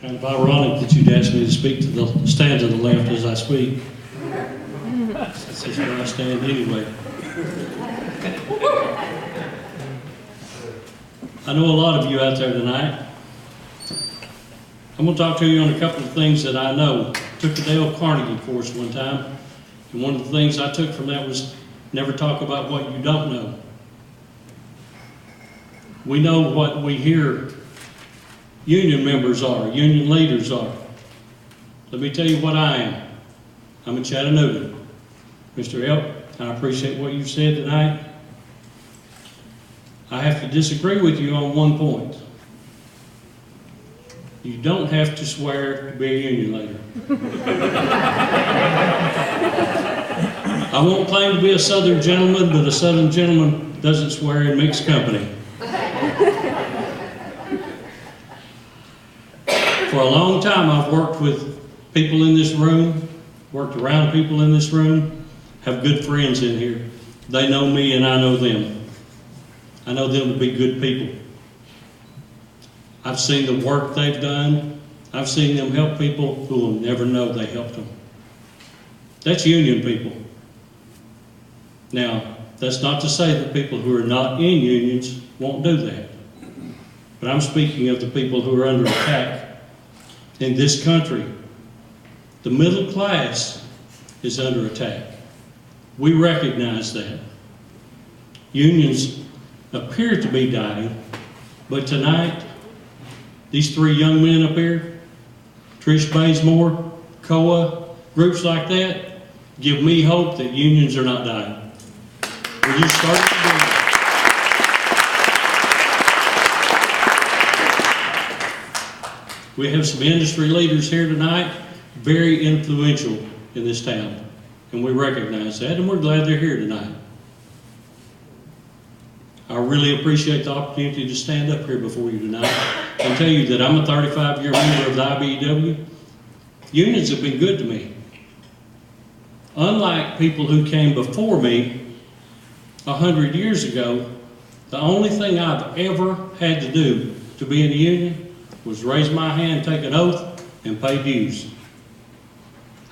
Kind of ironic that you'd ask me to speak to the stand to the left as I speak. This is where I stand anyway. I know a lot of you out there tonight. I'm going to talk to you on a couple of things that I know. I took the Dale Carnegie course one time, and one of the things I took from that was never talk about what you don't know. We know what we hear union members are, union leaders are. Let me tell you what I am. I'm in Chattanooga. Mr. Elk, I appreciate what you said tonight. I have to disagree with you on one point. You don't have to swear to be a union leader. I won't claim to be a Southern gentleman, but a Southern gentleman doesn't swear in mixed company. For a long time, I've worked with people in this room, worked around people in this room, have good friends in here. They know me and I know them. I know them to be good people. I've seen the work they've done. I've seen them help people who will never know they helped them. That's union people. Now, that's not to say that people who are not in unions won't do that. But I'm speaking of the people who are under attack in this country. The middle class is under attack. We recognize that. Unions appear to be dying, but tonight, these three young men up here, Trish Bazemore, COA, groups like that, give me hope that unions are not dying. Will you start to do that? We have some industry leaders here tonight, very influential in this town, and we recognize that, and we're glad they're here tonight. I really appreciate the opportunity to stand up here before you tonight and tell you that I'm a 35-year member of the IBEW. Unions have been good to me. Unlike people who came before me 100 years ago, the only thing I've ever had to do to be in a union was raise my hand, take an oath, and pay dues.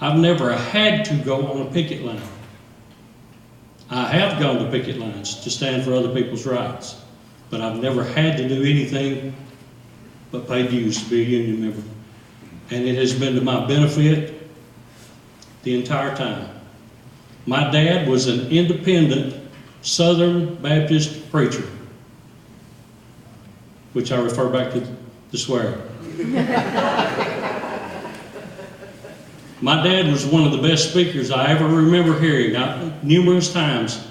I've never had to go on a picket line. I have gone to picket lines to stand for other people's rights, but I've never had to do anything but pay dues to be a union member. And it has been to my benefit the entire time. My dad was an independent Southern Baptist preacher, which I refer back to the swearing. My dad was one of the best speakers I ever remember hearing. Numerous times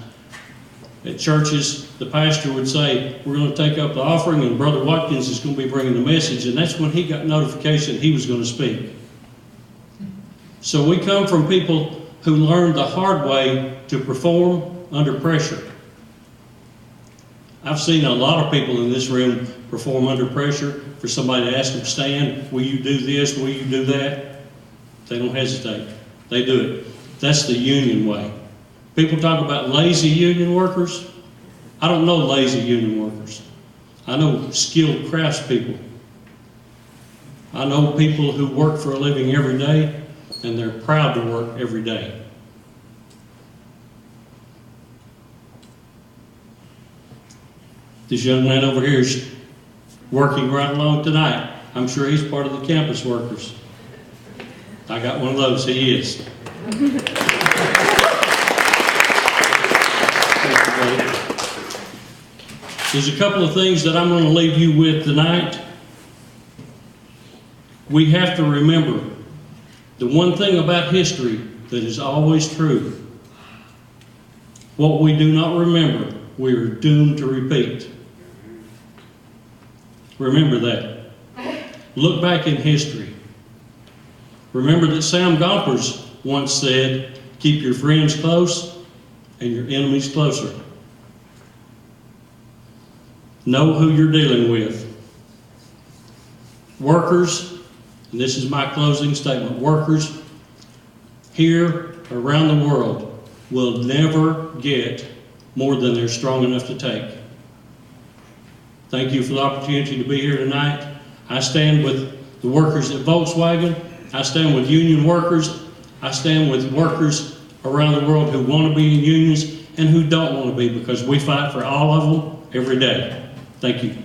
at churches, the pastor would say, we're going to take up the offering and Brother Watkins is going to be bringing the message, and that's when he got notification he was going to speak. So we come from people who learned the hard way to perform under pressure. I've seen a lot of people in this room perform under pressure for somebody to ask them to stand. Will you do this? Will you do that? They don't hesitate. They do it. That's the union way. People talk about lazy union workers. I don't know lazy union workers. I know skilled craftspeople. I know people who work for a living every day, and they're proud to work every day. This young man over here is working right along tonight. I'm sure he's part of the campus workers. I got one of those, he is. There's a couple of things that I'm going to leave you with tonight. We have to remember the one thing about history that is always true. What we do not remember, we are doomed to repeat. Remember that. Look back in history. Remember that Sam Gompers once said, keep your friends close and your enemies closer. Know who you're dealing with. Workers, and this is my closing statement, workers here around the world will never get more than they're strong enough to take. Thank you for the opportunity to be here tonight. I stand with the workers at Volkswagen. I stand with union workers. I stand with workers around the world who want to be in unions and who don't want to be, because we fight for all of them every day. Thank you.